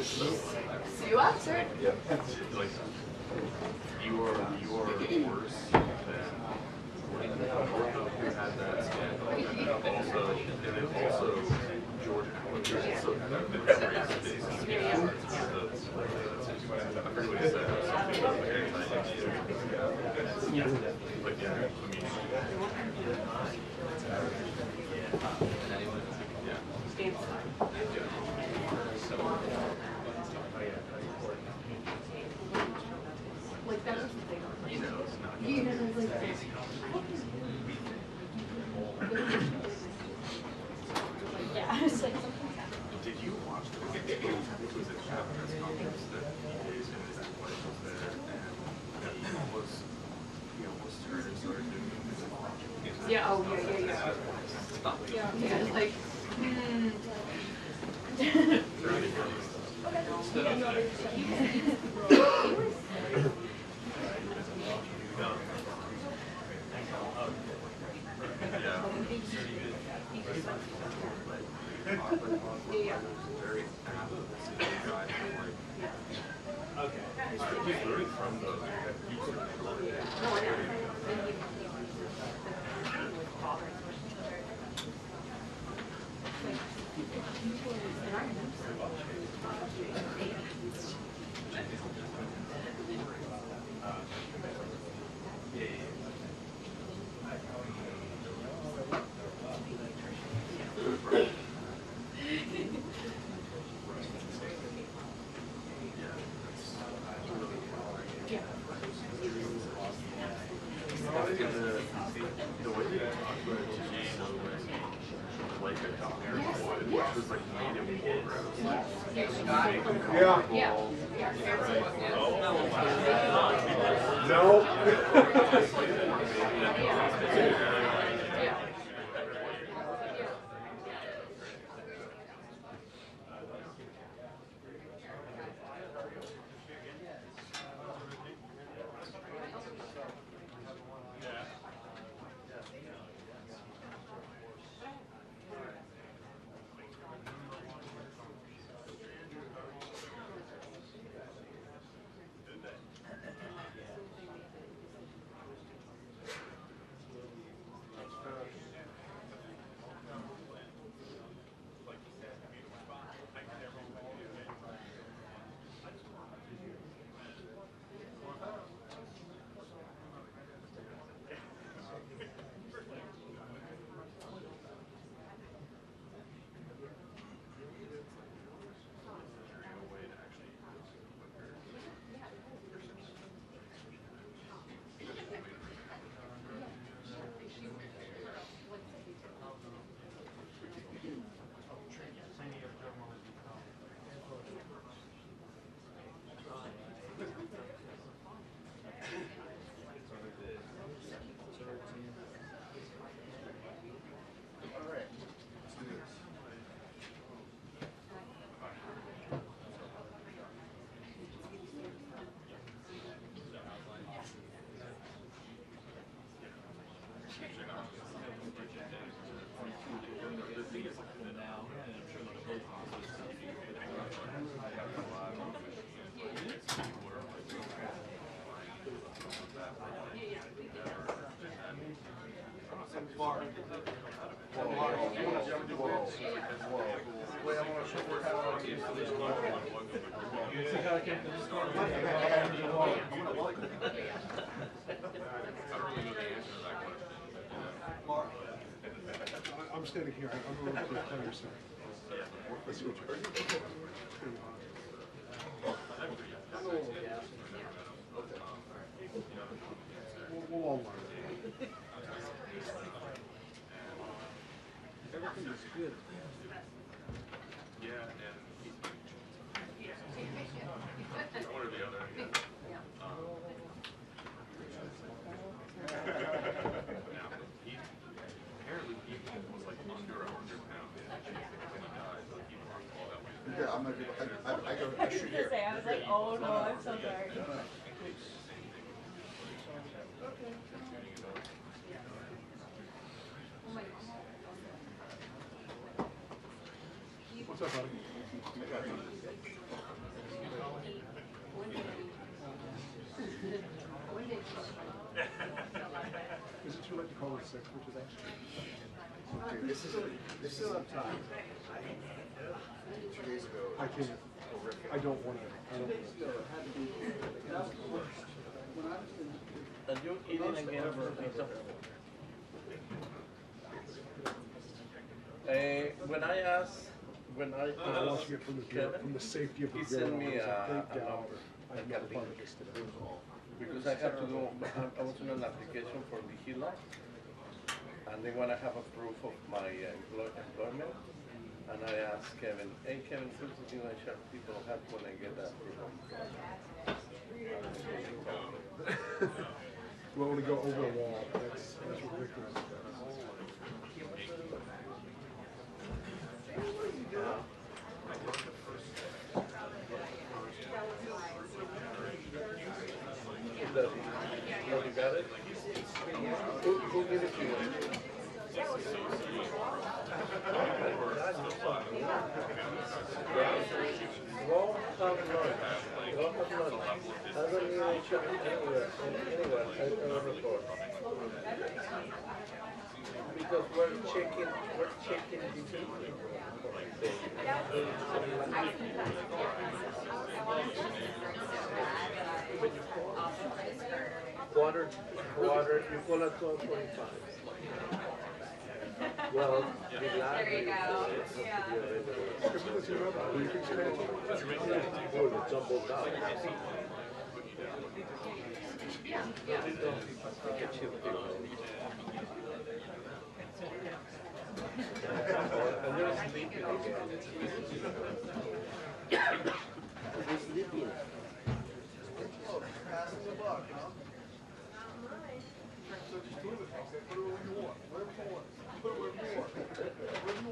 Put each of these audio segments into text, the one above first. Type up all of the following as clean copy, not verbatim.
See you after. Yeah. Like, you are worse than who had that scandal, and then also Georgia. Also been race based. I forget what he said. Something about the yeah. But yeah, I mean. Like that was the thing. You know, it's not. You know, like. Yeah, I was like, something's happening. Did you watch the press conference that he gave in his place was there, and he was, he almost turned and started doing it. Yeah, oh, yeah. Yeah, like, I'm standing here. I'm going to the player side. Let's switch. We'll all learn. Everything is good. Yeah, and one or the other. Apparently he was like under 100 pounds and he died. Like he lost all that weight. Yeah, I'm not gonna. I go. I shoot here. I was like, oh no, I'm so sorry. What's up, buddy? Is it too late to call it 6, which is actually? Okay, this is Still have time. 2 days ago. I can't. I don't want to. I don't want to. And you eating again for pizza? When I Watching it from the safety of the he grill, sent me I was like, a thank God number. I'm not a part of this today. Because I have to do, I was in an application for Vigila, and they want to have a proof of my employment. And I asked Kevin, hey Kevin, who's the thing I share people have when I get that proof of employment? You want to go over the wall? That's ridiculous. You got it? Who gave it to you? Well, I don't need any check anywhere. I don't report. Because we're checking the Water, you call it 12:45. Well, the lab There you go. Yeah. You can stand. Oh, the jumbled up. And they're sleeping again. They're sleeping. Passing the buck, huh?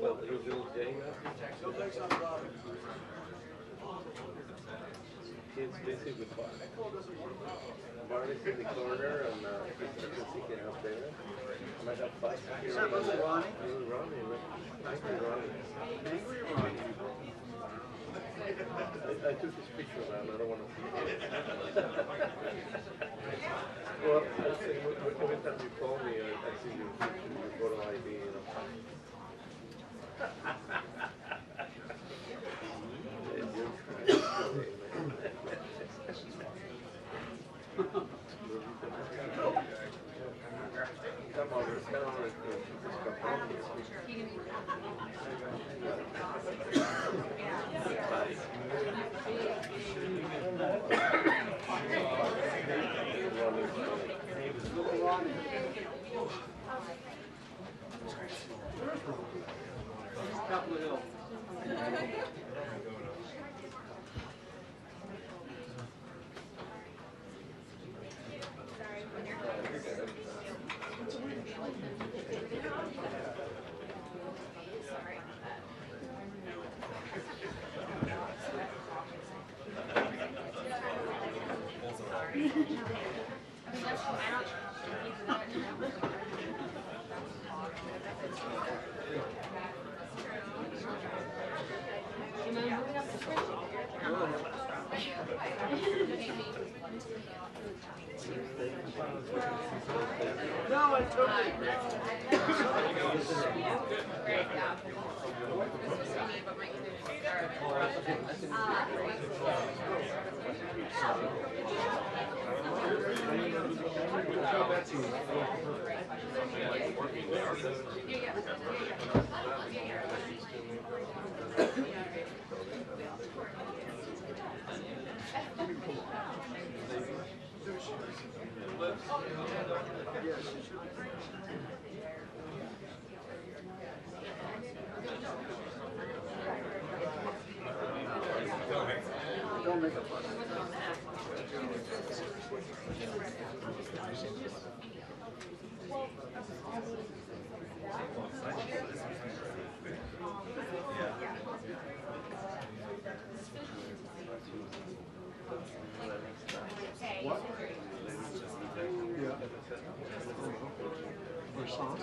Well, little Jane, he's busy with Barney. Barney's in the corner and he's sticking out there. I might have 5 here. Is that little Ronnie? Little Ronnie, angry Ronnie. Angry Ronnie. I took his picture, man. I don't want to see it. Well, I say, every time you call me, I see your picture, your photo ID, you know. Come on, let's get on with this. Capitol Hill. No, I totally agree. Don't make a fuss. What? Yeah. For song?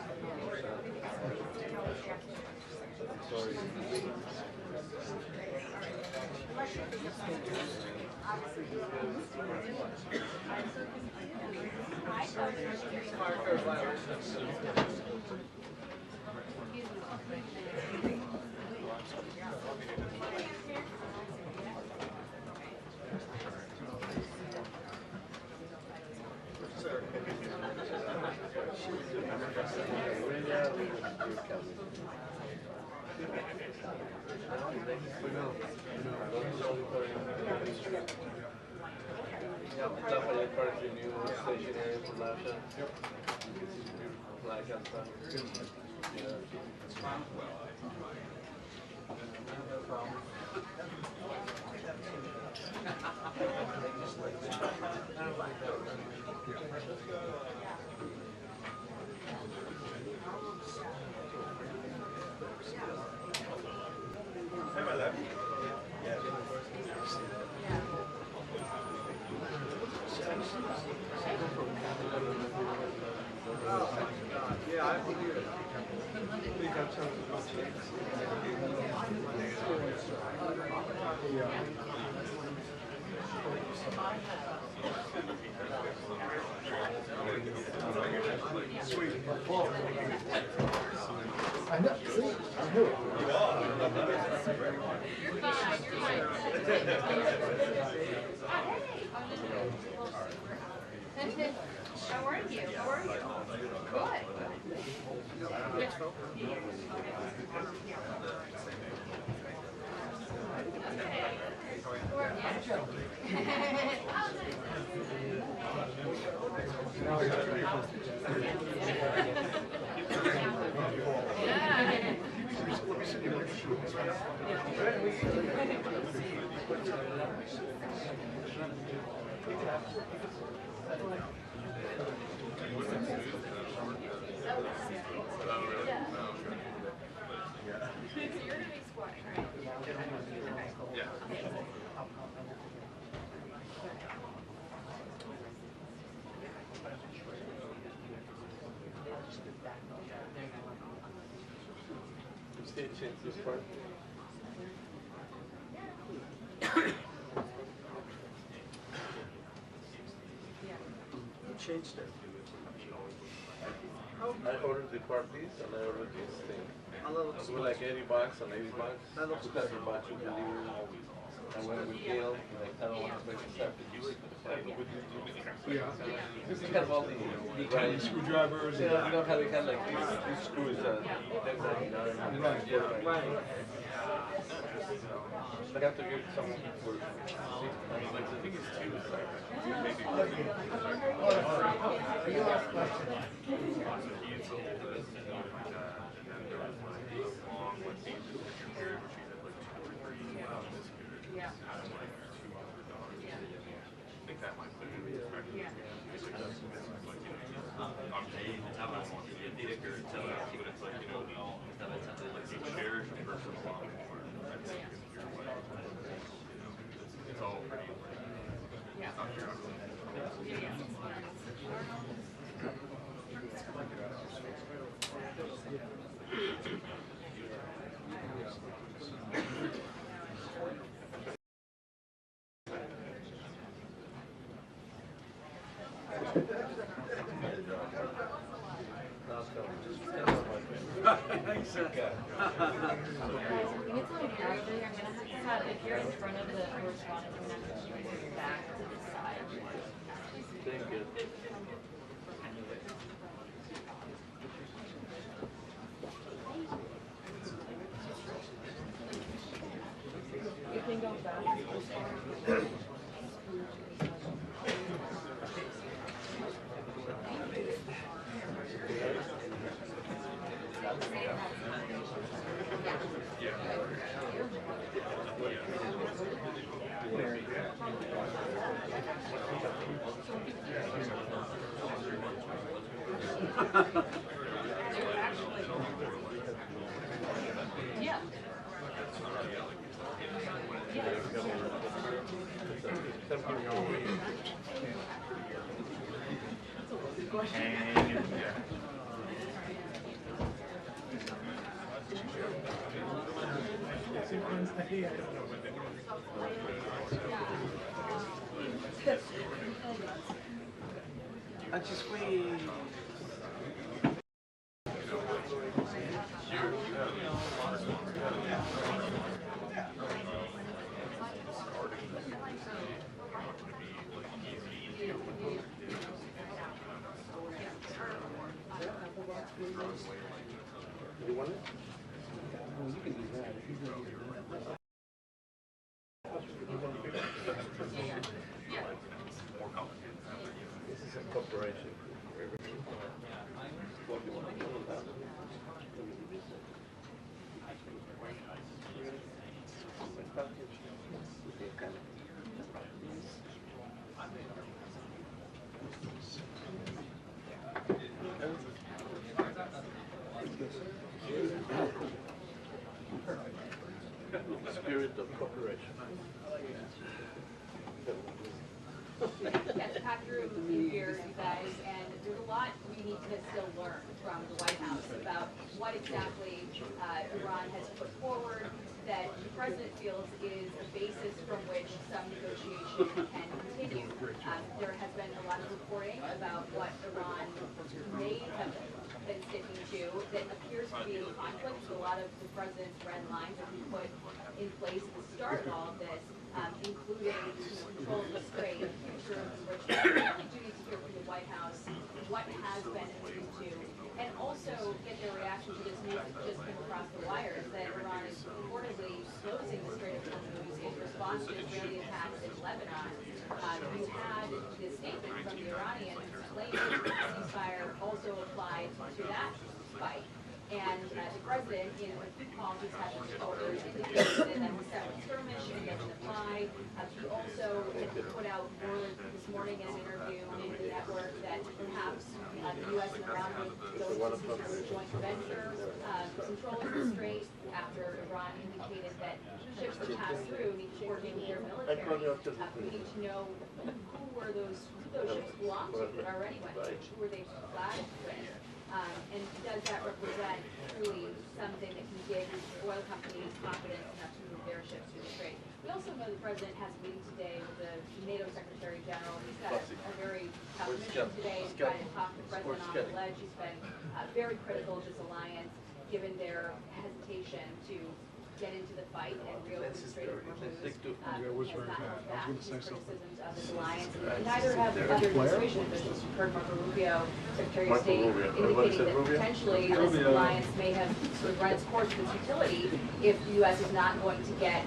Sorry. Yeah, I believe it. I know, see, I knew it. How are you? How are you? Change this part. Changed it. I ordered the parties and I ordered this thing. A little It was like $80 and $80. That looks $200 with delivery. And when we deal, like I don't want to make a separate use. Yeah. Because you have all the right Screwdrivers. you know how they have like these screws that $10.99. Right. I have to give someone for I think it's If you're in front of the correspondent, I'm going to have to move your back to the side. Thank you. You can go back. Yeah. And she squeezed. You want it? Well, you can do that if you're going to do that. This is a corporation. What do you want to do with that? Spirit of cooperation. Yes, packed room here, you guys, and there's a lot we need to still learn from the White House about what exactly Iran has put forward that the president feels is a basis from which some negotiation can continue. There has been a lot of reporting about what Iran may have been sticking to that appears to be in conflict with a lot of the president's red lines that he put in place at the start of all of this, including control of the Strait, future enrichment. We do need to hear from the White House what has been agreed to, and also get their reaction to this news that just came across the wires that Iran is reportedly closing the Strait of Hormuz in response to Israeli attacks in Lebanon. You had the statement from the Iranians claiming that the ceasefire also applied to that fight. And the president, in the call he's had with reporters, indicated that the separate skirmish doesn't apply. He also put out word this morning in an interview in the network that perhaps the U.S. and Iran would go into a joint venture controlling the strait after Iran indicated that ships that pass through need to coordinate with their military. We need to know who those ships belong to that already went to, who were they flagged with. And does that represent truly something that can give oil companies confidence enough to move their ships through the strait? We also know the president has a meeting today with the NATO Secretary General. He's got a very tough mission today to try to talk the president off the ledge. He's been very critical of this alliance, given their hesitation to get into the fight and reopen the Strait of Hormuz. That was very bad. I was going to say something. Of this alliance. Neither have other administration officials. You've heard Marco Rubio, Secretary of State, indicating that potentially this alliance may have sort of run its course with its utility if the U.S. is not going to get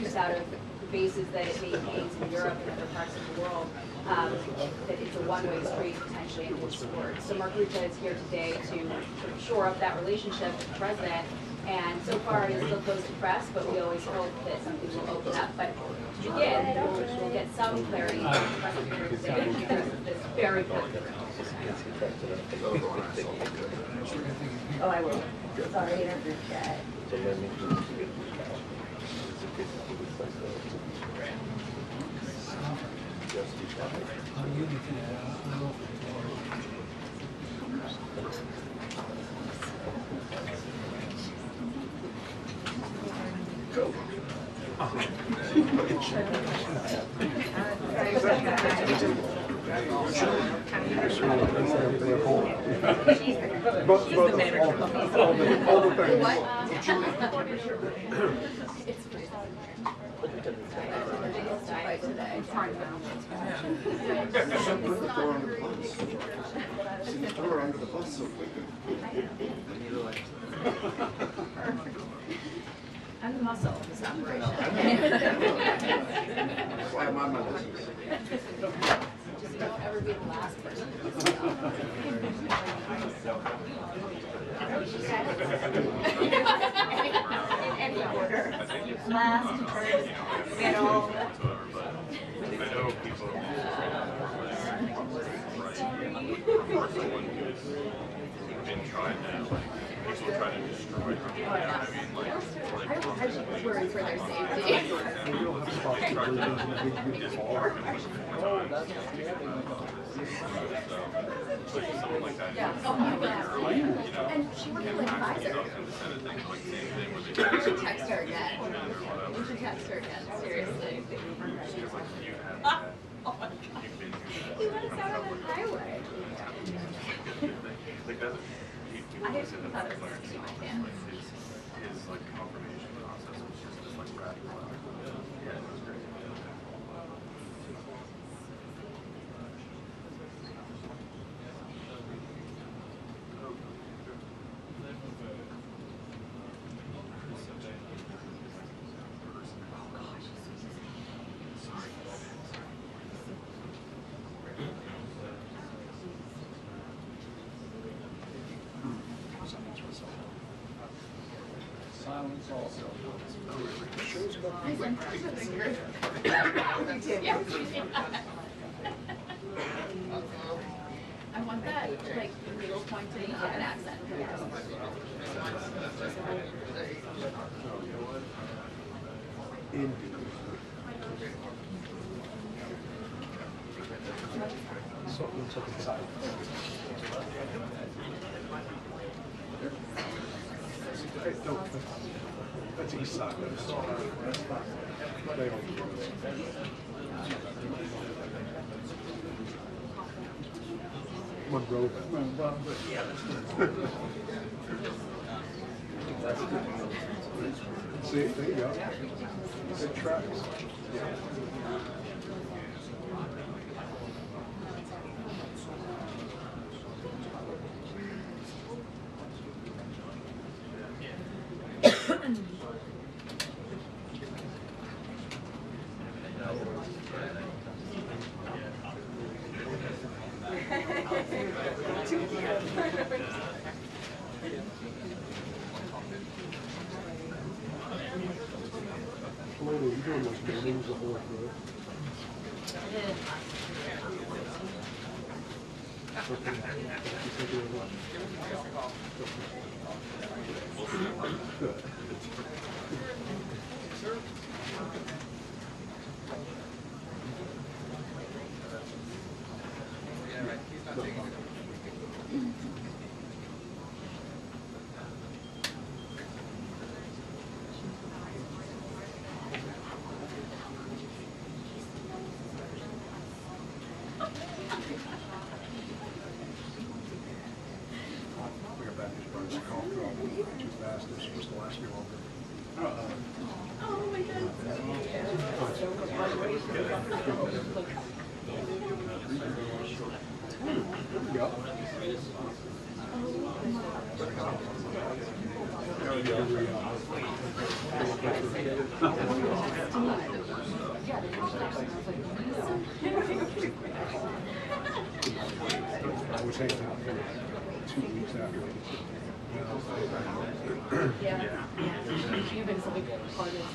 use out of the bases that it maintains in Europe and other parts of the world. That it's a one-way street potentially in his support. So Marco Rubio is here today to sort of shore up that relationship with the president. And so far it is still closed to press, but we always hope that something will open up. But to begin, we'll get some clarity from the president today. She addresses this very quickly. Oh, I will. Sorry, interview chat. Throw her under the bus so quickly. I'm the muscle of this operation. That's why I'm on my business. Just don't ever be the last person. In any order. Last, first, middle. I know people who've been trying to, like, people trying to destroy her. I mean, like, I worry for their safety. Yeah. Oh my God. And she worked for like Pfizer. We should text her again. We should text her again. Seriously. Oh my God. He let us out on the highway. I just thought it was like my hands. His like confirmation process was just this like rapid fire. Yeah, it was great. Silence also. I want that like little pointing of an accent. Indeed. So it looks like it's silent. Hey, no, that's east side. They don't hear us. Monroe. Yeah, that's good. See, there you go. Good tracks. Yeah. Karoline, are you doing those mornings the whole through? Good. We got bad news about this call too fast. It's supposed to last me longer. Oh my God. Yep. I was hanging out for 2 weeks after. Yeah. You've been something hardest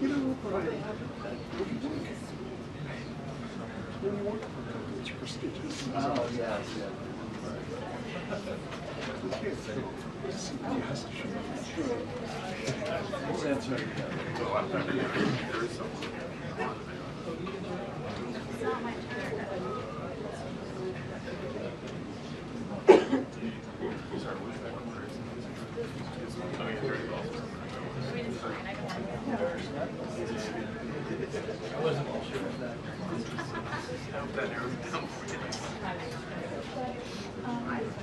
You know, Brian, when you work for them, it's prestigious. Oh, yes, yeah. You can't say, yes, sure. That's right. So I'm not there is some. It's not my turn. Sorry, what is that one person? I mean, very well. I mean, it's fine. I don't I wasn't sure of that. That narrows it down for you.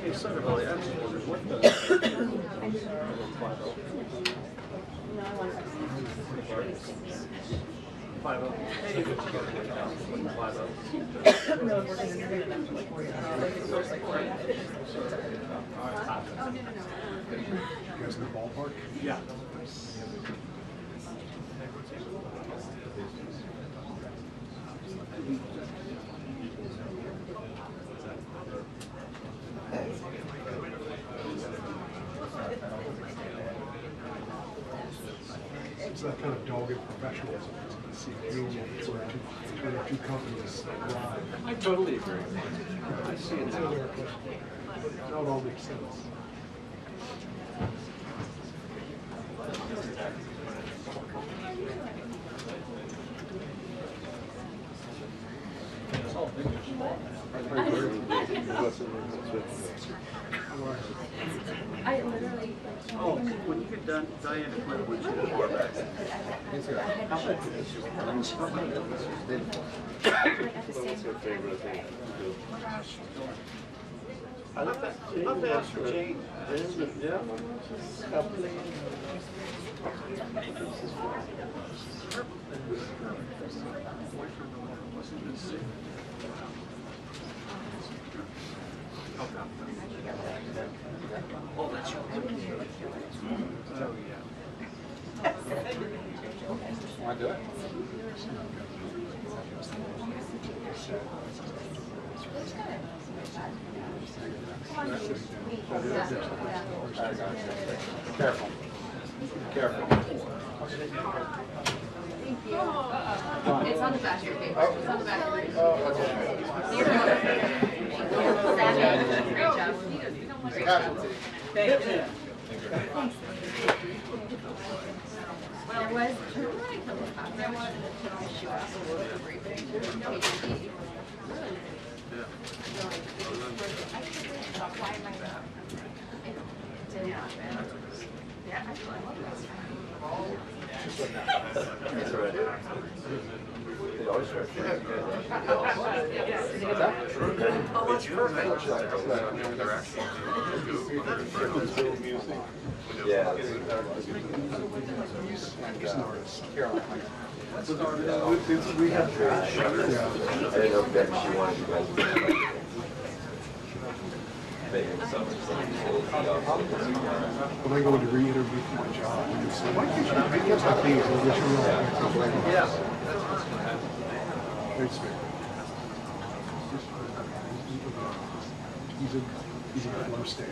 Hey, son of a what the? You guys in the ballpark? Yeah. It's that kind of dogged professionalism. see a union where two companies run. I totally agree. I see it now. Now it all makes sense. I literally. Oh, when you get done, Diane, when would you pour back? What's your favorite thing to do? I love that. Love to ask for Jane. Yeah. Coupling. Oh, that's your Oh, yeah. Want to do it? Careful. Careful. Thank you. It's on the back of your paper. It's on the back of your paper. Oh, okay. Great job. Casualty. Thank you. Thanks. There was, there was she was a briefing. Why am I not? It didn't happen. Yeah, actually. That's all right. They always try to Oh, it's perfect. Yeah. Caroline. We have I didn't know if that she wanted you guys to When I go to re-interview for my job, I just say, why can't you make things like these? And just realize, Yeah. thanks, man. He's a flow state.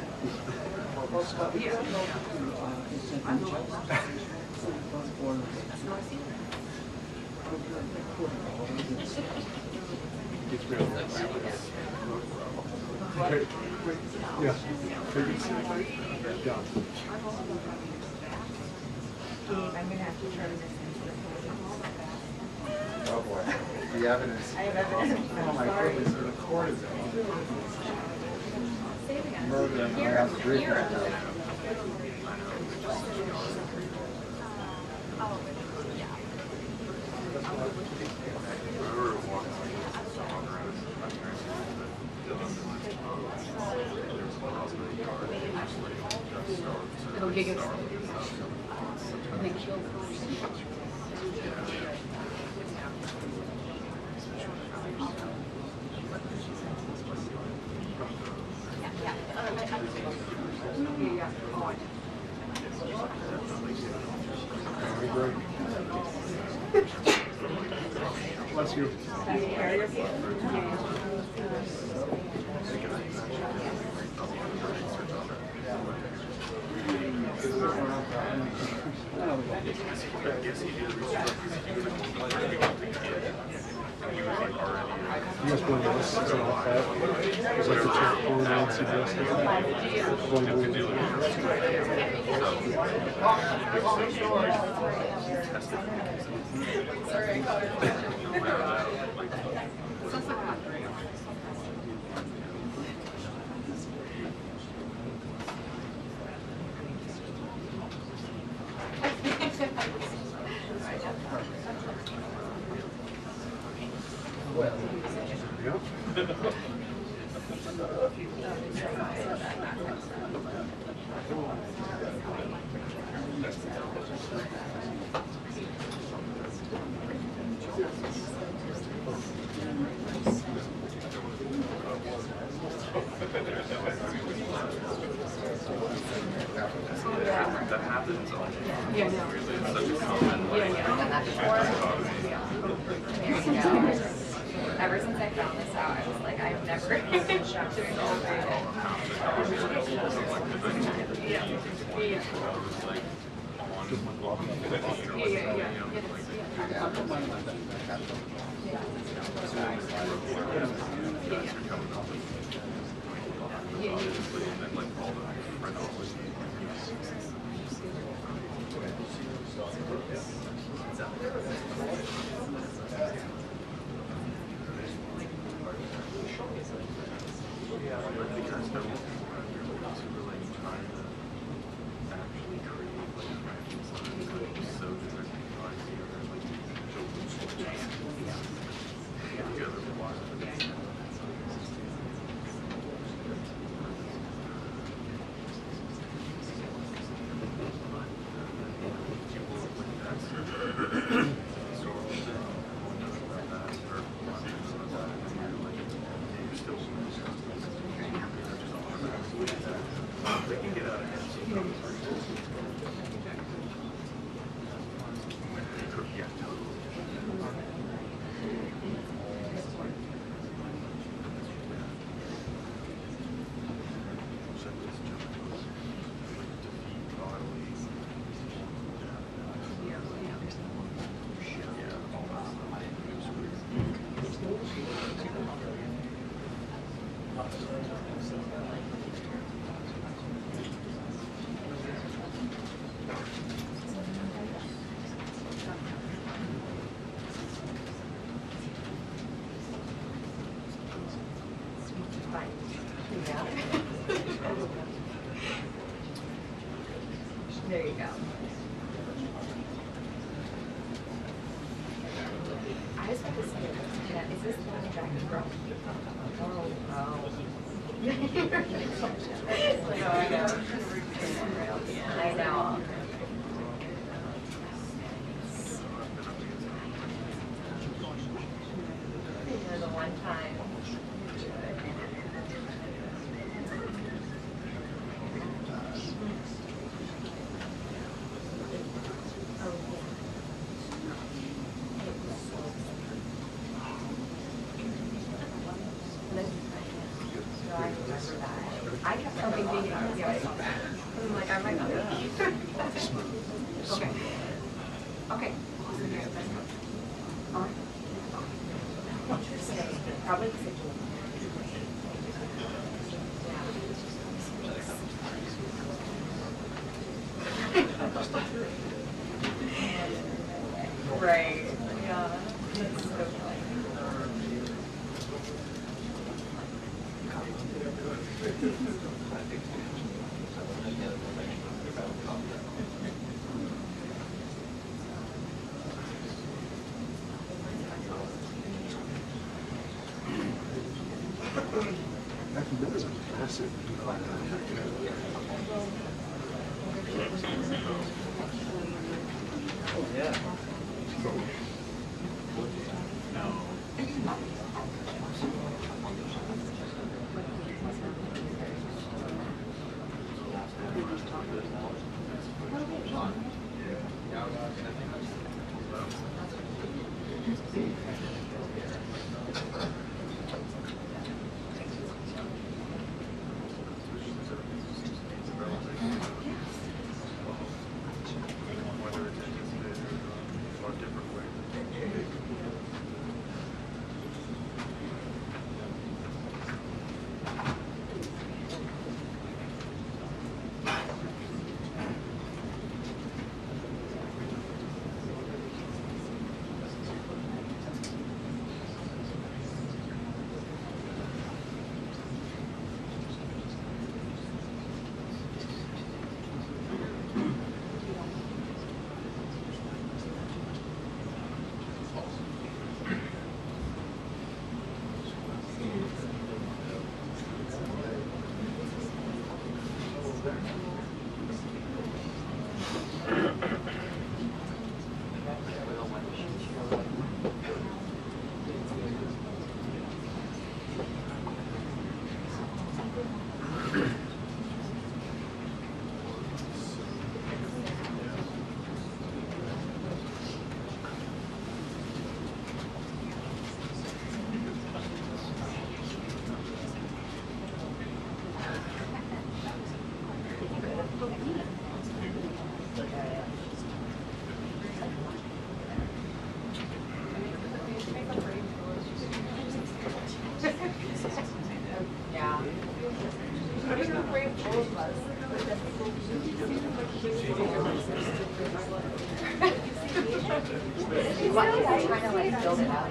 It's real. Okay. Yeah. Done. I'm gonna have to turn this into the Oh boy. The evidence. I have evidence. Oh my goodness, the court is murder in the last briefing. It'll give us. They killed. Bless you. You guys want to list it all that? Is that the check for Nancy That happens on Yeah, no. such a common You don't know that before. There you go. Ever since I found this out, I was like, I've never been shocked to like Took my glove off. There you go. I just want to say, is this the one back and front? Oh, wow. I know. The one time. I kept something thinking, I'm like, I might not. Okay. Okay. All right. Probably the same. Right. Yeah. That's so funny. That is a massive. Oh, yeah. Why are you trying to like build it out?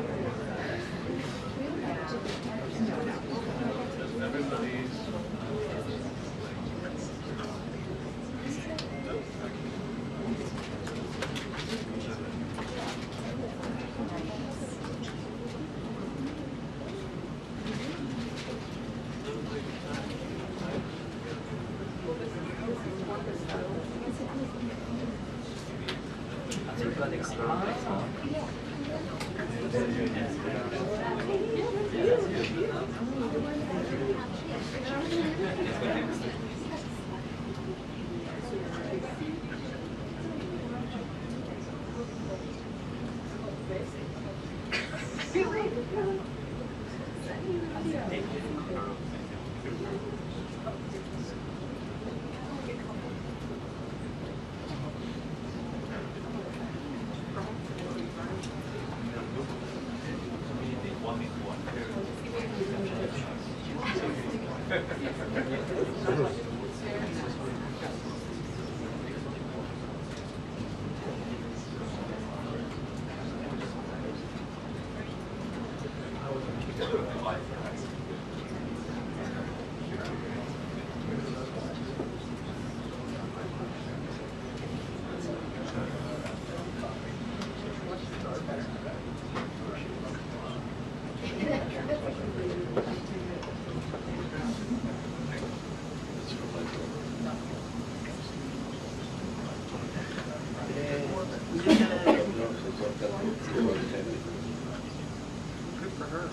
Good for her.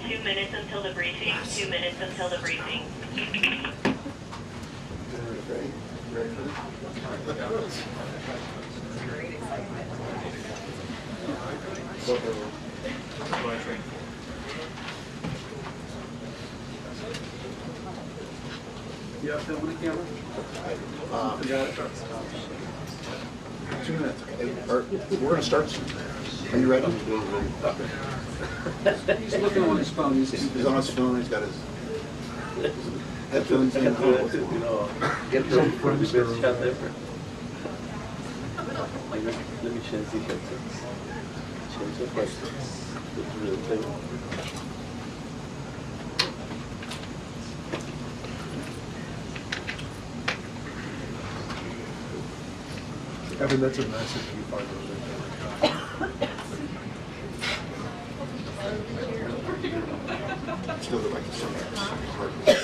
2 minutes until the briefing. 2 minutes until the briefing. You have film on the camera? 2 minutes. We're going to start soon. Are you ready? He's looking on his phone. He's on his phone. He's got his headphones in. Get the best shot ever. Let me change the headsets. Change the headsets. That's the real thing. Evan, that's a massive viewfinder. Still would like to see that.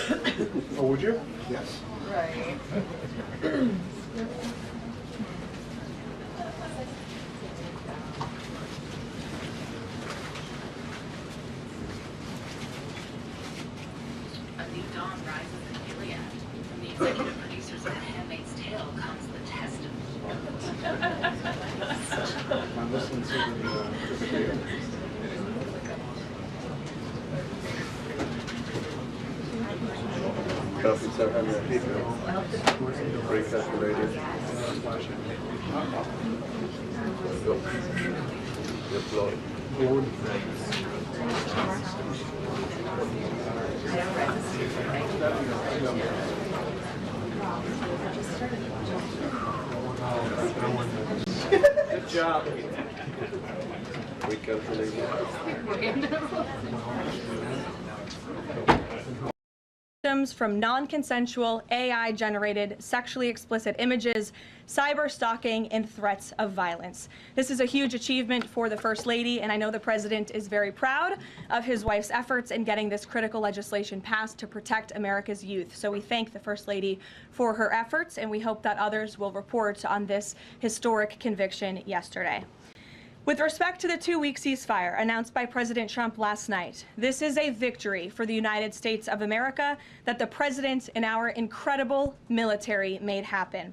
Oh, would you? Yes. Right. A new dawn rises in Gilead. From the executive producers of The Handmaid's Tale comes the testament. I'm listening to the video. Copy 700 people. Break calculator. Go. Deploy. Good job. Recalculator. From non-consensual, AI-generated, sexually explicit images, cyber stalking, and threats of violence. This is a huge achievement for the First Lady, and I know the President is very proud of his wife's efforts in getting this critical legislation passed to protect America's youth. So we thank the First Lady for her efforts, and we hope that others will report on this historic conviction yesterday. With respect to the 2-week ceasefire announced by President Trump last night, this is a victory for the United States of America that the President and our incredible military made happen.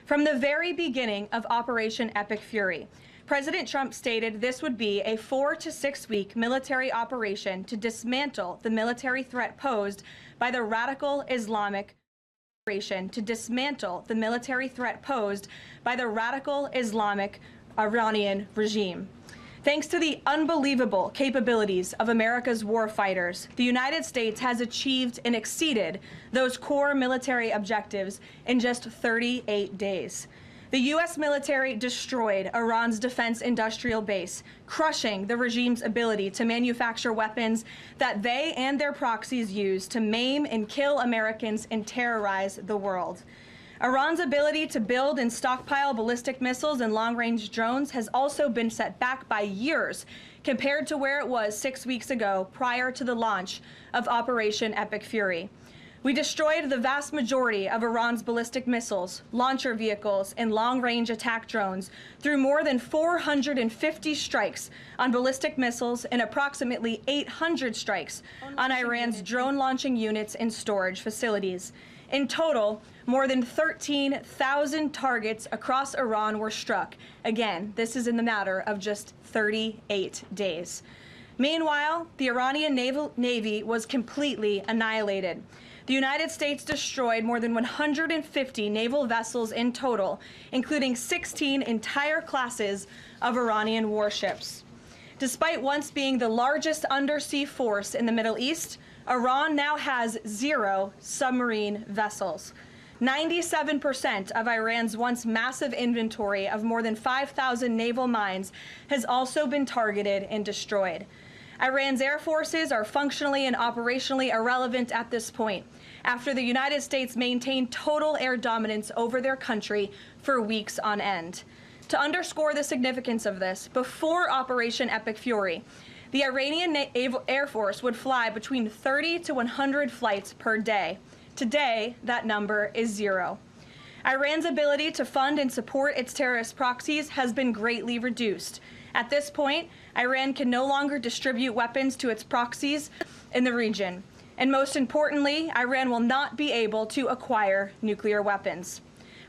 From the very beginning of Operation Epic Fury, President Trump stated this would be a 4 to 6 week military operation to dismantle the military threat posed by the radical Islamic Iranian regime. Thanks to the unbelievable capabilities of America's war fighters, the United States has achieved and exceeded those core military objectives in just 38 days. The U.S. military destroyed Iran's defense industrial base, crushing the regime's ability to manufacture weapons that they and their proxies use to maim and kill Americans and terrorize the world. Iran's ability to build and stockpile ballistic missiles and long-range drones has also been set back by years compared to where it was 6 weeks ago prior to the launch of Operation Epic Fury. We destroyed the vast majority of Iran's ballistic missiles, launcher vehicles, and long-range attack drones through more than 450 strikes on ballistic missiles and approximately 800 strikes on Iran's drone launching units and storage facilities. In total, more than 13,000 targets across Iran were struck. Again, this is in the matter of just 38 days. Meanwhile, the Iranian Navy was completely annihilated. The United States destroyed more than 150 naval vessels in total, including 16 entire classes of Iranian warships. Despite once being the largest undersea force in the Middle East, Iran now has 0 submarine vessels. 97% of Iran's once massive inventory of more than 5,000 naval mines has also been targeted and destroyed. Iran's air forces are functionally and operationally irrelevant at this point, after the United States maintained total air dominance over their country for weeks on end. To underscore the significance of this, before Operation Epic Fury, the Iranian Air Force would fly between 30 to 100 flights per day. Today, that number is 0. Iran's ability to fund and support its terrorist proxies has been greatly reduced. At this point, Iran can no longer distribute weapons to its proxies in the region. And most importantly, Iran will not be able to acquire nuclear weapons.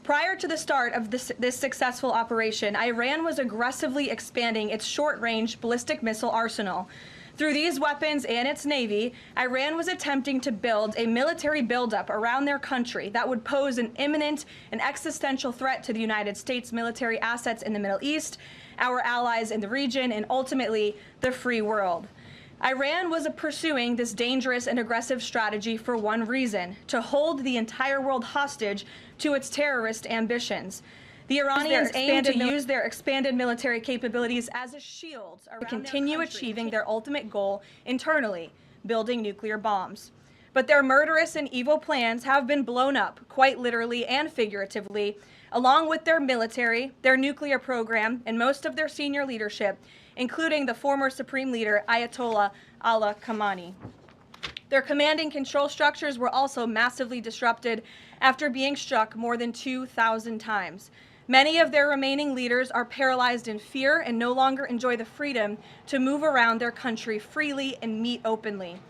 Prior to the start of this successful operation, Iran was aggressively expanding its short-range ballistic missile arsenal. Through these weapons and its navy, Iran was attempting to build a military buildup around their country that would pose an imminent and existential threat to the United States military assets in the Middle East, our allies in the region, and ultimately the free world. Iran was pursuing this dangerous and aggressive strategy for one reason: to hold the entire world hostage to its terrorist ambitions. The Iranians aim to use their expanded military capabilities as a shield to continue achieving their ultimate goal internally, building nuclear bombs. But their murderous and evil plans have been blown up, quite literally and figuratively, along with their military, their nuclear program, and most of their senior leadership, including the former Supreme Leader Ayatollah Ali Khamenei. Their command and control structures were also massively disrupted after being struck more than 2,000 times. Many of their remaining leaders are paralyzed in fear and no longer enjoy the freedom to move around their country freely and meet openly.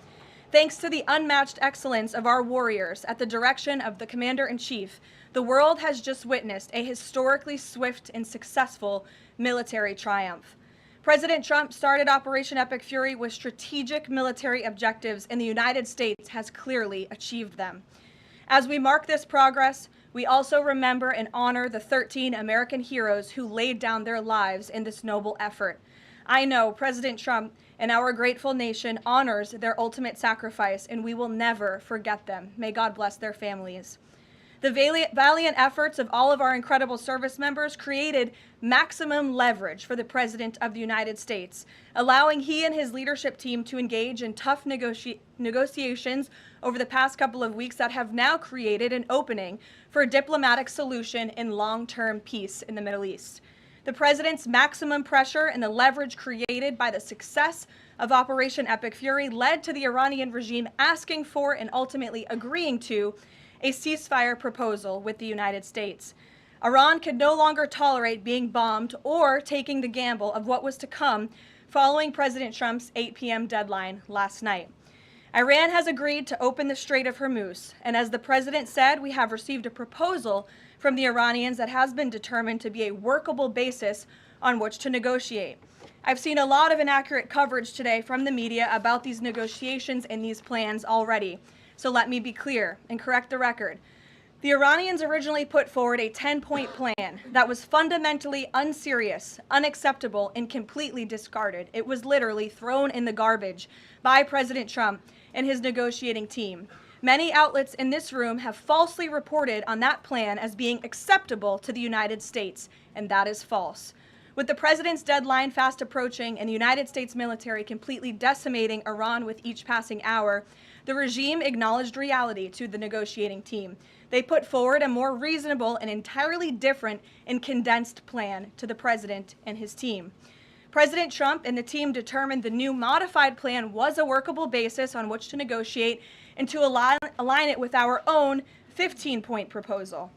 Thanks to the unmatched excellence of our warriors at the direction of the Commander-in-Chief, the world has just witnessed a historically swift and successful military triumph. President Trump started Operation Epic Fury with strategic military objectives, and the United States has clearly achieved them. As we mark this progress, we also remember and honor the 13 American heroes who laid down their lives in this noble effort. I know President Trump and our grateful nation honors their ultimate sacrifice, and we will never forget them. May God bless their families. The valiant efforts of all of our incredible service members created maximum leverage for the President of the United States, allowing he and his leadership team to engage in tough negotiations over the past couple of weeks that have now created an opening for a diplomatic solution and long-term peace in the Middle East. The President's maximum pressure and the leverage created by the success of Operation Epic Fury led to the Iranian regime asking for and ultimately agreeing to a ceasefire proposal with the United States. Iran could no longer tolerate being bombed or taking the gamble of what was to come following President Trump's 8 p.m. deadline last night. Iran has agreed to open the Strait of Hormuz, and as the President said, we have received a proposal from the Iranians that has been determined to be a workable basis on which to negotiate. I've seen a lot of inaccurate coverage today from the media about these negotiations and these plans already. So let me be clear and correct the record. The Iranians originally put forward a 10-point plan that was fundamentally unserious, unacceptable, and completely discarded. It was literally thrown in the garbage by President Trump and his negotiating team. Many outlets in this room have falsely reported on that plan as being acceptable to the United States, and that is false. With the president's deadline fast approaching and the United States military completely decimating Iran with each passing hour, the regime acknowledged reality to the negotiating team. They put forward a more reasonable and entirely different and condensed plan to the president and his team. President Trump and the team determined the new modified plan was a workable basis on which to negotiate and to align it with our own 15-point proposal.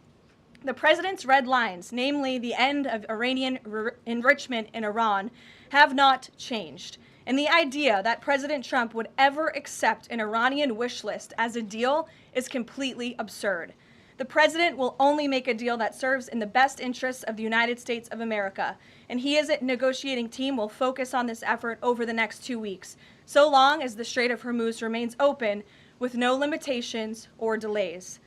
The president's red lines, namely the end of Iranian enrichment in Iran, have not changed. And the idea that President Trump would ever accept an Iranian wish list as a deal is completely absurd. The president will only make a deal that serves in the best interests of the United States of America, and he as a negotiating team will focus on this effort over the next 2 weeks, so long as the Strait of Hormuz remains open with no limitations or delays.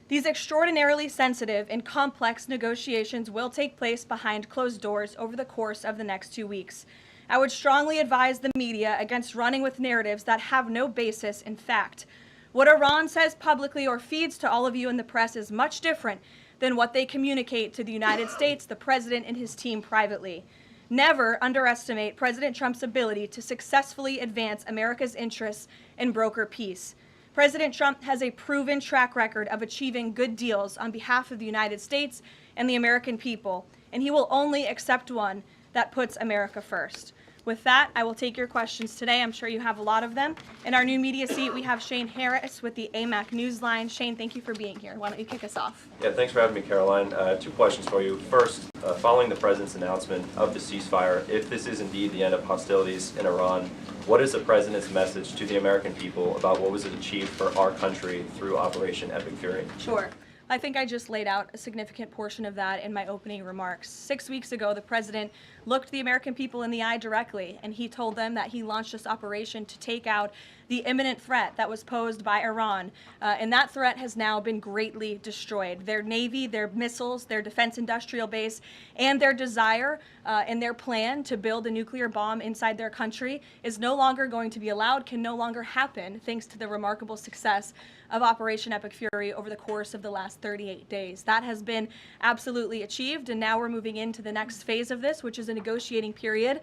These extraordinarily sensitive and complex negotiations will take place behind closed doors over the course of the next 2 weeks. I would strongly advise the media against running with narratives that have no basis in fact. What Iran says publicly or feeds to all of you in the press is much different than what they communicate to the United States, the president, and his team privately. Never underestimate President Trump's ability to successfully advance America's interests and broker peace. President Trump has a proven track record of achieving good deals on behalf of the United States and the American people, and he will only accept one that puts America first. With that, I will take your questions today. I'm sure you have a lot of them. In our new media seat, we have Shane Harris with the AMAC Newsline. Shane, thank you for being here. Why don't you kick us off? Yeah, thanks for having me, Caroline. 2 questions for you. First, following the president's announcement of the ceasefire, if this is indeed the end of hostilities in Iran, what is the president's message to the American people about what was achieved for our country through Operation Epic Fury? Sure. I think I just laid out a significant portion of that in my opening remarks. 6 weeks ago, the president looked the American people in the eye directly, and he told them that he launched this operation to take out the imminent threat that was posed by Iran. And that threat has now been greatly destroyed. Their Navy, their missiles, their defense industrial base, and their desire and their plan to build a nuclear bomb inside their country is no longer going to be allowed, can no longer happen, thanks to the remarkable success of Operation Epic Fury over the course of the last 38 days. That has been absolutely achieved, and now we're moving into the next phase of this, which is a negotiating period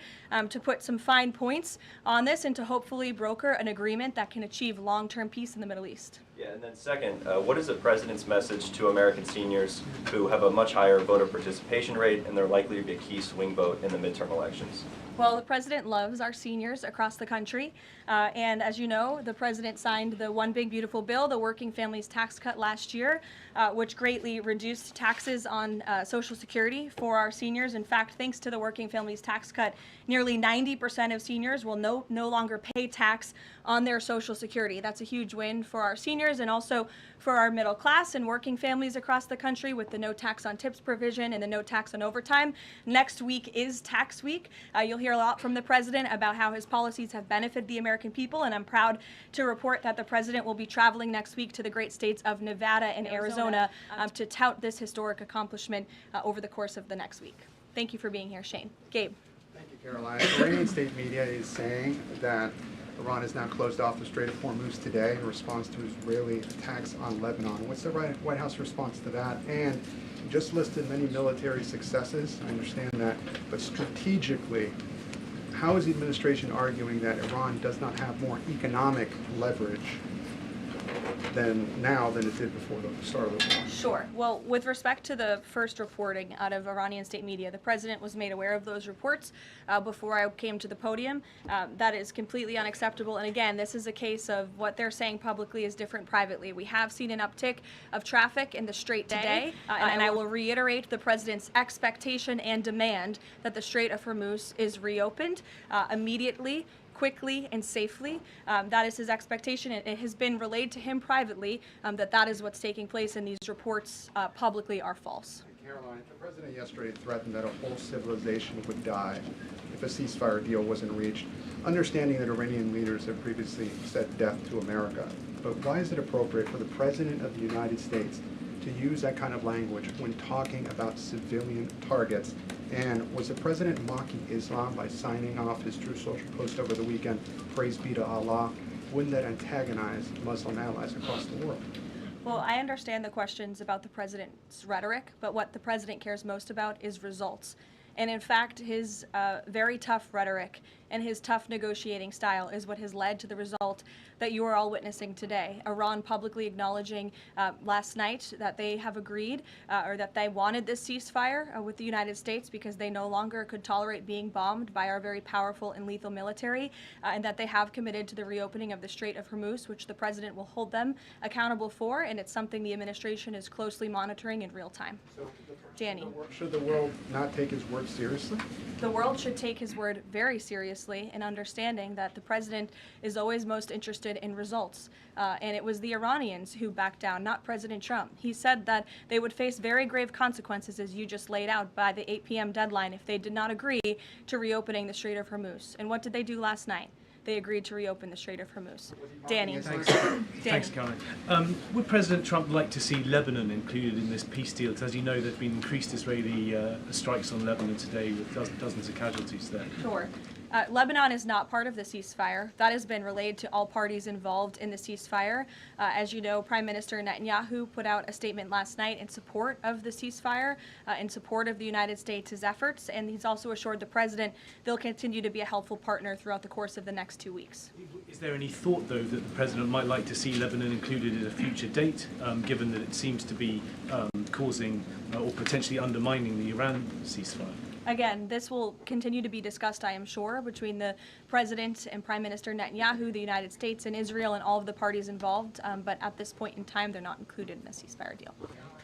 to put some fine points on this and to hopefully broker an agreement that can achieve long-term peace in the Middle East. Yeah, and then second, what is the president's message to American seniors who have a much higher voter participation rate and they're likely to be a key swing vote in the midterm elections? Well, the president loves our seniors across the country, and as you know, the president signed the One Big Beautiful Bill, the Working Families Tax Cut last year, which greatly reduced taxes on Social Security for our seniors. In fact, thanks to the Working Families Tax Cut, nearly 90% of seniors will no longer pay tax on their Social Security. That's a huge win for our seniors and also for our middle class and working families across the country with the no tax on tips provision and the no tax on overtime. Next week is tax week. You'll hear a lot from the president about how his policies have benefited the American people, and I'm proud to report that the president will be traveling next week to the great states of Nevada and Arizona to tout this historic accomplishment over the course of the next week. Thank you for being here, Shane. Gabe. Thank you, Caroline. Iranian state media is saying that Iran has now closed off the Strait of Hormuz today in response to Israeli attacks on Lebanon. What's the White House response to that? And you just listed many military successes. I understand that. But strategically, how is the administration arguing that Iran does not have more economic leverage than it did before the start of the war? Sure. Well, with respect to the first reporting out of Iranian state media, the president was made aware of those reports before I came to the podium. That is completely unacceptable. And again, this is a case of what they're saying publicly is different privately. We have seen an uptick of traffic in the Strait today, and I will reiterate the president's expectation and demand that the Strait of Hormuz is reopened immediately, quickly and safely. That is his expectation. It has been relayed to him privately that is what's taking place, and these reports publicly are false. Caroline, the president yesterday threatened that a whole civilization would die if a ceasefire deal wasn't reached, understanding that Iranian leaders have previously said death to America. But why is it appropriate for the president of the United States to use that kind of language when talking about civilian targets? And was the president mocking Islam by signing off his True Social post over the weekend, praise be to Allah? Wouldn't that antagonize Muslim allies across the world? Well, I understand the questions about the president's rhetoric, but what the president cares most about is results. And in fact, his very tough rhetoric and his tough negotiating style is what has led to the result that you are all witnessing today. Iran publicly acknowledging last night that they have agreed or that they wanted this ceasefire with the United States because they no longer could tolerate being bombed by our very powerful and lethal military, and that they have committed to the reopening of the Strait of Hormuz, which the president will hold them accountable for, and it's something the administration is closely monitoring in real time. Danny. Should the world not take his word seriously? The world should take his word very seriously in understanding that the president is always most interested in results. And it was the Iranians who backed down, not President Trump. He said that they would face very grave consequences, as you just laid out, by the 8 p.m. deadline if they did not agree to reopening the Strait of Hormuz. And what did they do last night? They agreed to reopen the Strait of Hormuz. Danny. Thanks, Caroline. Would President Trump like to see Lebanon included in this peace deal? Because as you know, there have been increased Israeli strikes on Lebanon today with dozens of casualties there. Sure. Lebanon is not part of the ceasefire. That has been relayed to all parties involved in the ceasefire. As you know, Prime Minister Netanyahu put out a statement last night in support of the ceasefire, in support of the United States' efforts, and he's also assured the president they'll continue to be a helpful partner throughout the course of the next 2 weeks. Is there any thought, though, that the president might like to see Lebanon included at a future date, given that it seems to be causing or potentially undermining the Iran ceasefire? Again, this will continue to be discussed, I am sure, between the president and Prime Minister Netanyahu, the United States and Israel, and all of the parties involved. But at this point in time, they're not included in the ceasefire deal.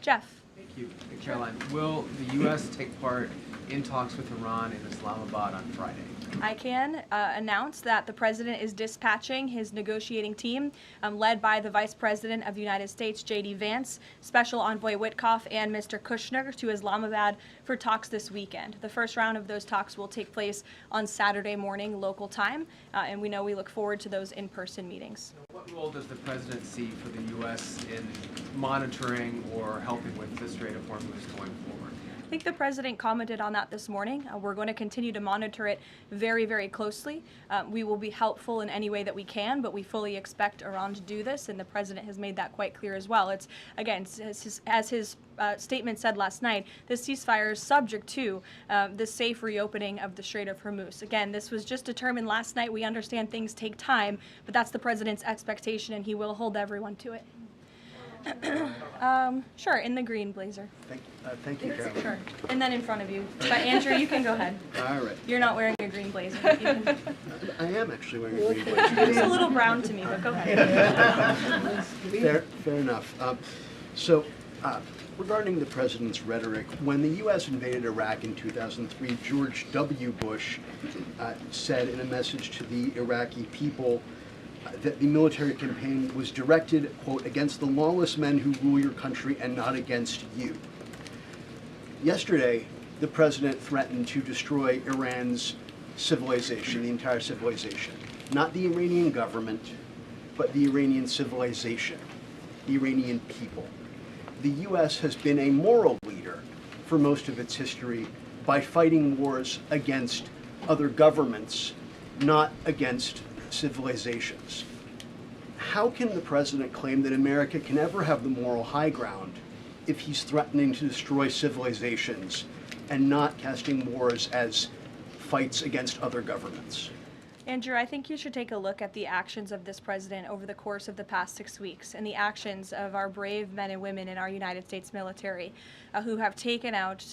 Jeff. Thank you. Caroline, will the U.S. take part in talks with Iran in Islamabad on Friday? I can announce that the president is dispatching his negotiating team, led by the Vice President of the United States, J.D. Vance, Special Envoy Witkoff, and Mr. Kushner to Islamabad for talks this weekend. The first round of those talks will take place on Saturday morning local time, and we look forward to those in-person meetings. What role does the president see for the U.S. in monitoring or helping with the Strait of Hormuz going forward? I think the president commented on that this morning. We're going to continue to monitor it very, very closely. We will be helpful in any way that we can, but we fully expect Iran to do this, and the president has made that quite clear as well. It's, again, as his statement said last night, this ceasefire is subject to the safe reopening of the Strait of Hormuz. Again, this was just determined last night. We understand things take time, but that's the president's expectation, and he will hold everyone to it. Sure, in the green blazer. Thank you, Caroline. Sure, and then in front of you. But Andrew, you can go ahead. All right. You're not wearing a green blazer. I am actually wearing a green blazer. It's a little brown to me, but go ahead. Fair enough. Regarding the president's rhetoric, when the U.S. invaded Iraq in 2003, George W. Bush said in a message to the Iraqi people that the military campaign was directed, quote, against the lawless men who rule your country and not against you. Yesterday, the president threatened to destroy Iran's civilization, the entire civilization. Not the Iranian government, but the Iranian civilization, the Iranian people. The U.S. has been a moral leader for most of its history by fighting wars against other governments, not against civilizations. How can the president claim that America can ever have the moral high ground if he's threatening to destroy civilizations and not casting wars as fights against other governments? Andrew, I think you should take a look at the actions of this president over the course of the past 6 weeks and the actions of our brave men and women in our United States military who have taken out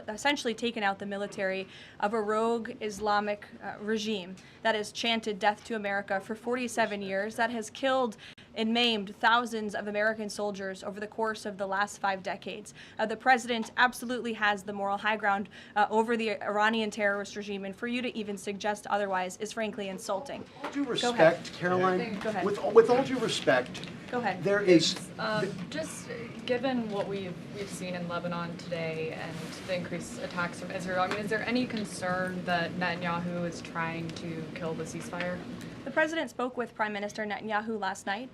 essentially taken out the military of a rogue Islamic regime that has chanted death to America for 47 years, that has killed and maimed thousands of American soldiers over the course of the last 5 decades. The president absolutely has the moral high ground over the Iranian terrorist regime, and for you to even suggest otherwise is frankly insulting. With all due respect, Caroline, Go ahead. with all due respect, Go ahead. there is... Just given what we've seen in Lebanon today and the increased attacks from Israel, I mean, is there any concern that Netanyahu is trying to kill the ceasefire? The president spoke with Prime Minister Netanyahu last night.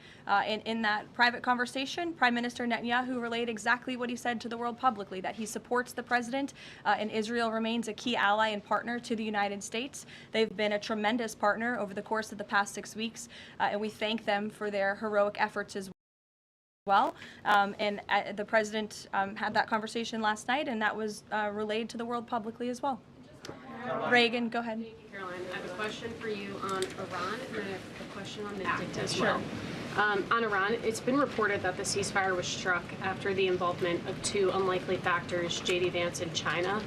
In that private conversation, Prime Minister Netanyahu relayed exactly what he said to the world publicly, that he supports the president and Israel remains a key ally and partner to the United States. They've been a tremendous partner over the course of the past 6 weeks, and we thank them for their heroic efforts as well. The president had that conversation last night, and that was relayed to the world publicly as well. Reagan, go ahead. Thank you, Caroline. I have a question for you on Iran, and I have a question on the dicta as well. On Iran, it's been reported that the ceasefire was struck after the involvement of two unlikely factors, J.D. Vance and China.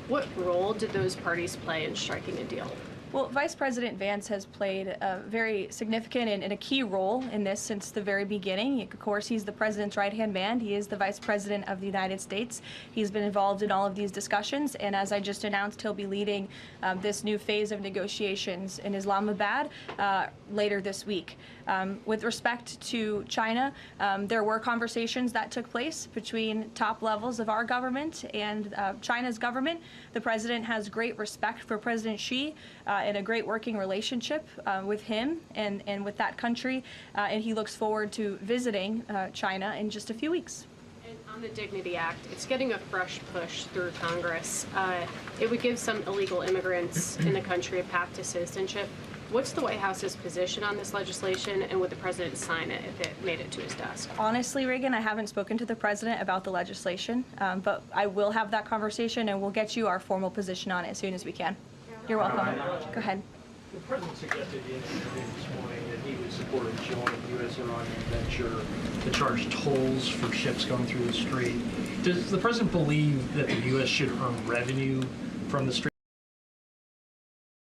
What role did those parties play in striking a deal? Well, Vice President Vance has played a very significant and a key role in this since the very beginning. Of course, he's the president's right-hand man. He is the Vice President of the United States. He's been involved in all of these discussions, and as I just announced, he'll be leading this new phase of negotiations in Islamabad later this week. With respect to China, there were conversations that took place between top levels of our government and China's government. The president has great respect for President Xi and a great working relationship with him and with that country, and he looks forward to visiting China in just a few weeks. And on the Dignity Act, it's getting a fresh push through Congress. It would give some illegal immigrants in the country a path to citizenship. What's the White House's position on this legislation, and would the president sign it if it made it to his desk? Honestly, Reagan, I haven't spoken to the president about the legislation, but I will have that conversation, and we'll get you our formal position on it as soon as we can. You're welcome. Go ahead. The president suggested in an interview this morning that he would support a joint U.S.-Iran venture to charge tolls for ships going through the strait. Does the president believe that the U.S. should earn revenue from the Strait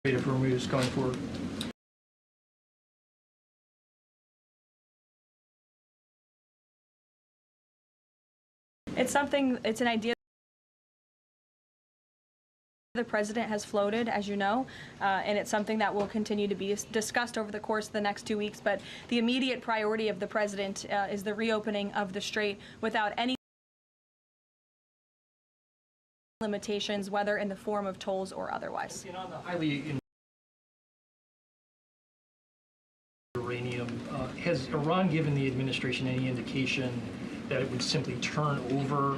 of Hormuz going forward? It's an idea the president has floated, as you know, and it's something that will continue to be discussed over the course of the next 2 weeks. But the immediate priority of the president is the reopening of the strait without any limitations, whether in the form of tolls or otherwise. And on the highly uranium, has Iran given the administration any indication that it would simply turn over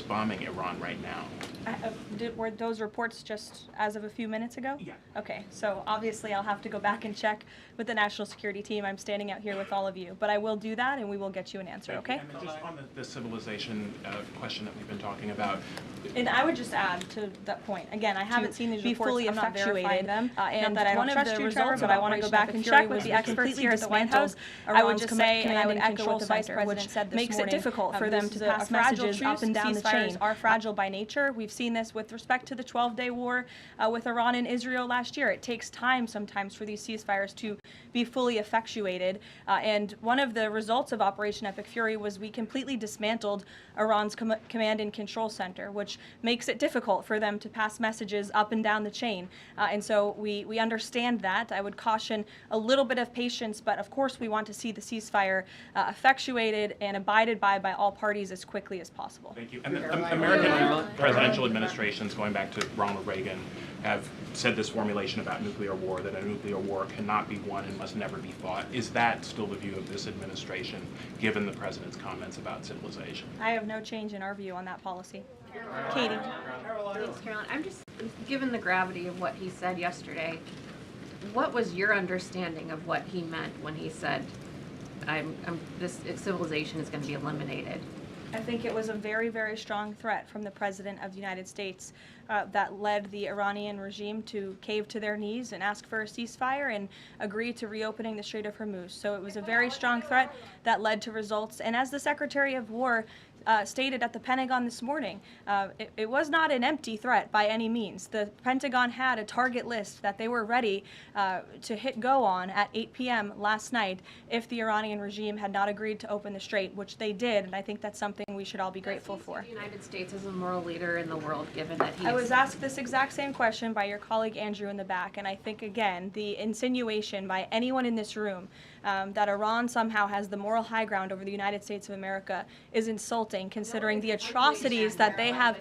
bombing Iran right now? Were those reports just as of a few minutes ago? Yeah. Okay, so obviously I'll have to go back and check with the national security team. I'm standing out here with all of you, but I will do that and we will get you an answer, okay? And then just on the civilization question that we've been talking about. And I would just add to that point, again, I haven't seen these reports, fully I'm not verifying them, and that I one don't of trust the you, results Trevor, that but I want to go back and check with the experts here at the White House, I would just say, and I would echo what the Vice President said this morning, makes it difficult for them to pass messages up and down the chain. Are fragile by nature. We've seen this with respect to the 12-day war with Iran and Israel last year. It takes time sometimes for these ceasefires to be fully effectuated, and one of the results of Operation Epic Fury was we completely dismantled Iran's command and control center, which makes it difficult for them to pass messages up and down the chain. And so we understand that. I would caution a little bit of patience, but of course we want to see the ceasefire effectuated and abided by all parties as quickly as possible. Thank you. And the American presidential administrations, going back to Ronald Reagan, have said this formulation about nuclear war, that a nuclear war cannot be won and must never be fought. Is that still the view of this administration, given the president's comments about civilization? I have no change in our view on that policy. Katie. Thanks, Caroline. I'm just, given the gravity of what he said yesterday, what was your understanding of what he meant when he said, this civilization is going to be eliminated? I think it was a very, very strong threat from the President of the United States that led the Iranian regime to cave to their knees and ask for a ceasefire and agree to reopening the Strait of Hormuz. So it was a very strong threat that led to results. And as the Secretary of War, stated at the Pentagon this morning. It was not an empty threat by any means. The Pentagon had a target list that they were ready to hit go on at 8 p.m. last night if the Iranian regime had not agreed to open the strait, which they did, and I think that's something we should all be grateful for. The United States is a moral leader in the world, given that he I was asked this exact same question by your colleague Andrew in the back, and I think, again, the insinuation by anyone in this room that Iran somehow has the moral high ground over the United States of America is insulting, considering the atrocities that they have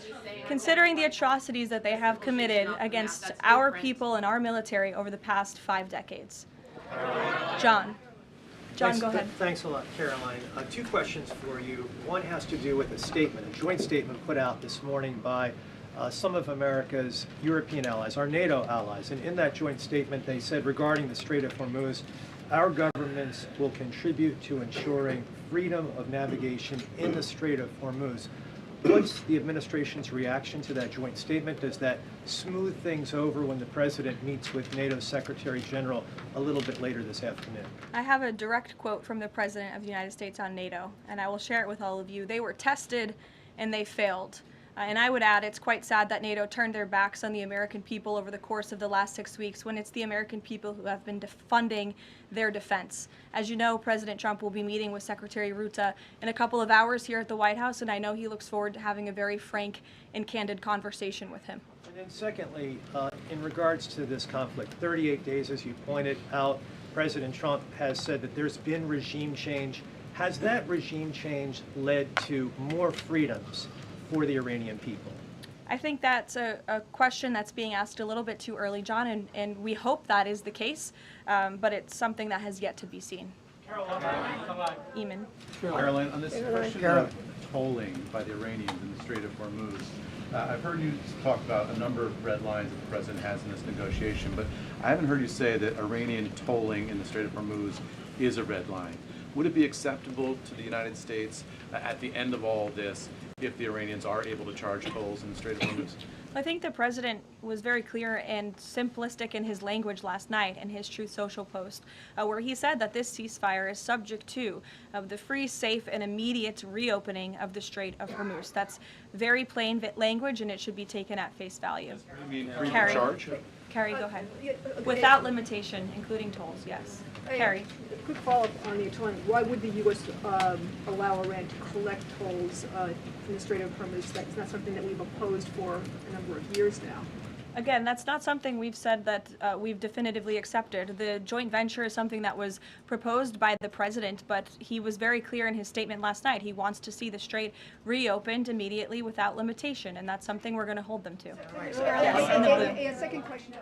committed against our people and our military over the past 5 decades. John, go ahead. Thanks a lot, Caroline. 2 questions for you. One has to do with a statement, a joint statement put out this morning by some of America's European allies, our NATO allies. And in that joint statement, they said regarding the Strait of Hormuz, our governments will contribute to ensuring freedom of navigation in the Strait of Hormuz. What's the administration's reaction to that joint statement? Does that smooth things over when the president meets with NATO Secretary General a little bit later this afternoon? I have a direct quote from the President of the United States on NATO, and I will share it with all of you. They were tested and they failed. And I would add, it's quite sad that NATO turned their backs on the American people over the course of the last 6 weeks when it's the American people who have been funding their defense. As you know, President Trump will be meeting with Secretary Ruta in a couple of hours here at the White House, and I know he looks forward to having a very frank and candid conversation with him. And then secondly, in regards to this conflict, 38 days, as you pointed out, President Trump has said that there's been regime change. Has that regime change led to more freedoms for the Iranian people? I think that's a question that's being asked a little bit too early, John, and we hope that is the case, but it's something that has yet to be seen. Caroline, come on. Eamon. Caroline, on this question of tolling by the Iranians in the Strait of Hormuz, I've heard you talk about a number of red lines that the president has in this negotiation, but I haven't heard you say that Iranian tolling in the Strait of Hormuz is a red line. Would it be acceptable to the United States at the end of all this if the Iranians are able to charge tolls in the Strait of Hormuz? I think the president was very clear and simplistic in his language last night in his Truth Social post, where he said that this ceasefire is subject to the free, safe, and immediate reopening of the Strait of Hormuz. That's very plain language, and it should be taken at face value. You mean free Carrie, charge? Carrie, go ahead. Without limitation, including tolls, yes. Carrie. Quick follow-up on the tolling. Why would the U.S. allow Iran to collect tolls in the Strait of Hormuz? That's not something that we've opposed for a number of years now. Again, that's not something we've said that we've definitively accepted. The joint venture is something that was proposed by the president, but he was very clear in his statement last night. He wants to see the strait reopened immediately without limitation, and that's something we're going to hold them to. Yes, in the blue. A second question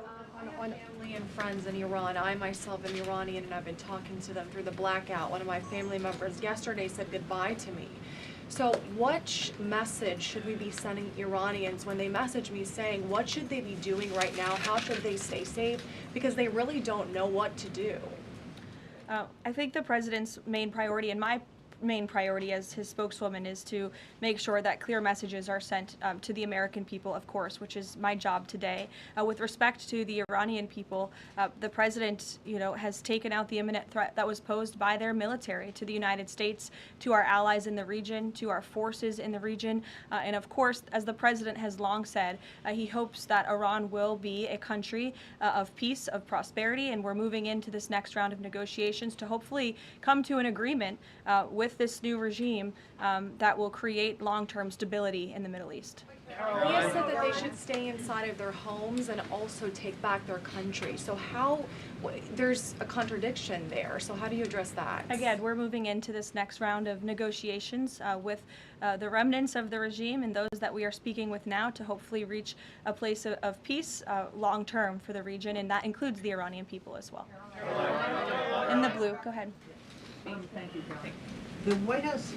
on family and friends in Iran. I myself am Iranian, and I've been talking to them through the blackout. One of my family members yesterday said goodbye to me. So what message should we be sending Iranians when they message me saying what should they be doing right now? How should they stay safe? Because they really don't know what to do. I think the president's main priority, and my main priority as his spokeswoman, is to make sure that clear messages are sent to the American people, of course, which is my job today. With respect to the Iranian people, the president, has taken out the imminent threat that was posed by their military to the United States, to our allies in the region, to our forces in the region, and of course, as the president has long said, he hopes that Iran will be a country of peace, of prosperity, and we're moving into this next round of negotiations to hopefully come to an agreement with this new regime that will create long-term stability in the Middle East. He has said that they should stay inside of their homes and also take back their country. So there's a contradiction there. So how do you address that? Again, we're moving into this next round of negotiations with the remnants of the regime and those that we are speaking with now to hopefully reach a place of peace long-term for the region, and that includes the Iranian people as well. In the blue, go ahead. Thank you. The White House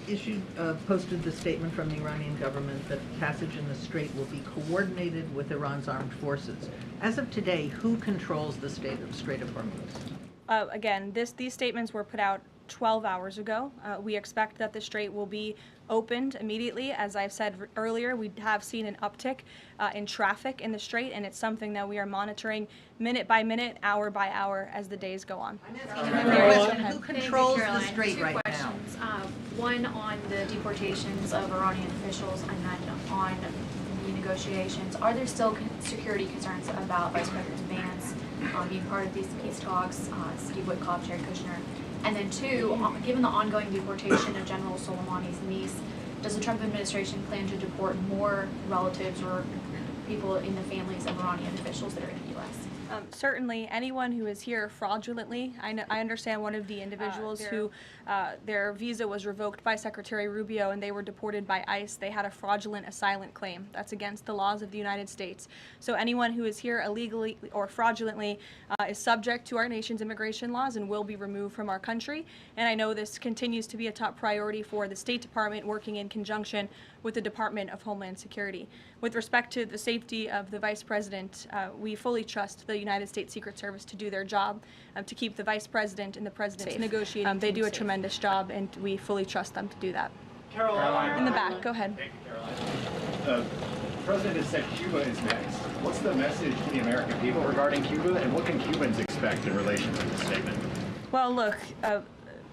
posted the statement from the Iranian government that passage in the strait will be coordinated with Iran's armed forces. As of today, who controls the Strait of Hormuz? Again, these statements were put out 12 hours ago. We expect that the strait will be opened immediately. As I've said earlier, we have seen an uptick in traffic in the strait, and it's something that we are monitoring minute by minute, hour by hour as the days go on. Who controls the strait right now? One on the deportations of Iranian officials, and then on the negotiations. Are there still security concerns about Vice President Vance being part of these peace talks, Steve Witkoff, Jared Kushner? And then two, given the ongoing deportation of General Soleimani's niece, does the Trump administration plan to deport more relatives or people in the families of Iranian officials that are in the U.S.? Certainly, anyone who is here fraudulently. I understand one of the individuals who their visa was revoked by Secretary Rubio and they were deported by ICE. They had a fraudulent asylum claim. That's against the laws of the United States. So anyone who is here illegally or fraudulently is subject to our nation's immigration laws and will be removed from our country. And I know this continues to be a top priority for the State Department, working in conjunction with the Department of Homeland Security. With respect to the safety of the Vice President, we fully trust the United States Secret Service to do their job, to keep the Vice President and the President's negotiating. They do a tremendous job, and we fully trust them to do that. Karoline. In the back, go ahead. Thank you, Karoline. The President has said Cuba is next. What's the message to the American people regarding Cuba, and what can Cubans expect in relation to this statement? Well, look,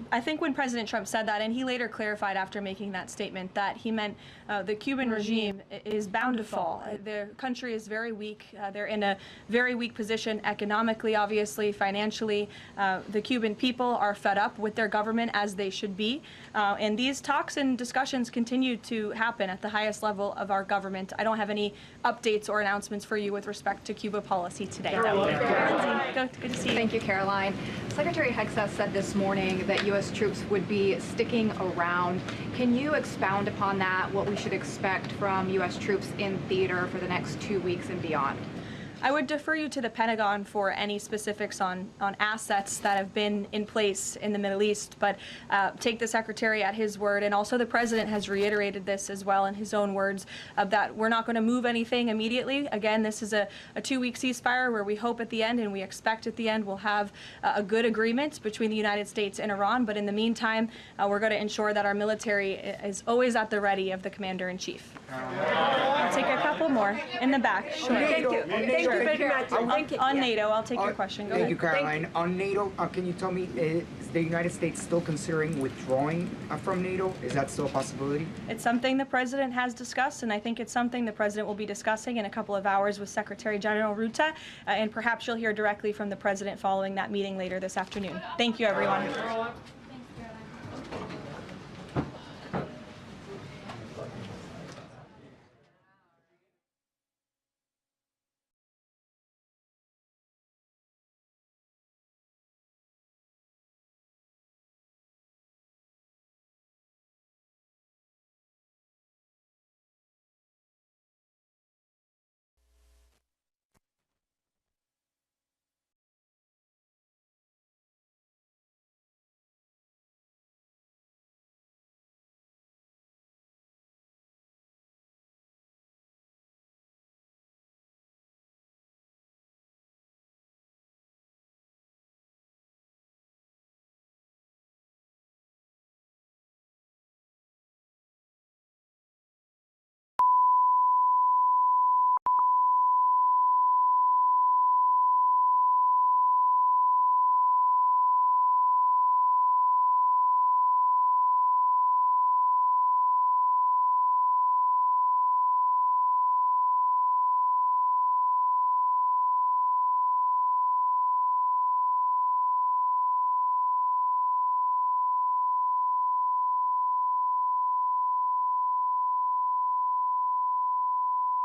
I think when President Trump said that, and he later clarified after making that statement, that he meant the Cuban regime is bound to fall. Their country is very weak. They're in a very weak position economically, obviously, financially. The Cuban people are fed up with their government, as they should be. And these talks and discussions continue to happen at the highest level of our government. I don't have any updates or announcements for you with respect to Cuba policy today. Good to see you. Thank you, Karoline. Secretary Hegseth said this morning that U.S. troops would be sticking around. Can you expound upon that, what we should expect from U.S. troops in theater for the next 2 weeks and beyond? I would defer you to the Pentagon for any specifics on assets that have been in place in the Middle East, but take the Secretary at his word, and also the President has reiterated this as well in his own words, that we're not going to move anything immediately. Again, this is a 2-week ceasefire where we hope at the end, and we expect at the end, we'll have a good agreement between the United States and Iran, but in the meantime, we're going to ensure that our military is always at the ready of the Commander-in-Chief. I'll take a couple more in the back. Sure. Thank you. On NATO, I'll take your question. Go ahead. Thank you, Karoline. On NATO, can you tell me, is the United States still considering withdrawing from NATO? Is that still a possibility? It's something the President has discussed, and I think it's something the President will be discussing in a couple of hours with Secretary General Ruta, and perhaps you'll hear directly from the President following that meeting later this afternoon. Thank you, everyone.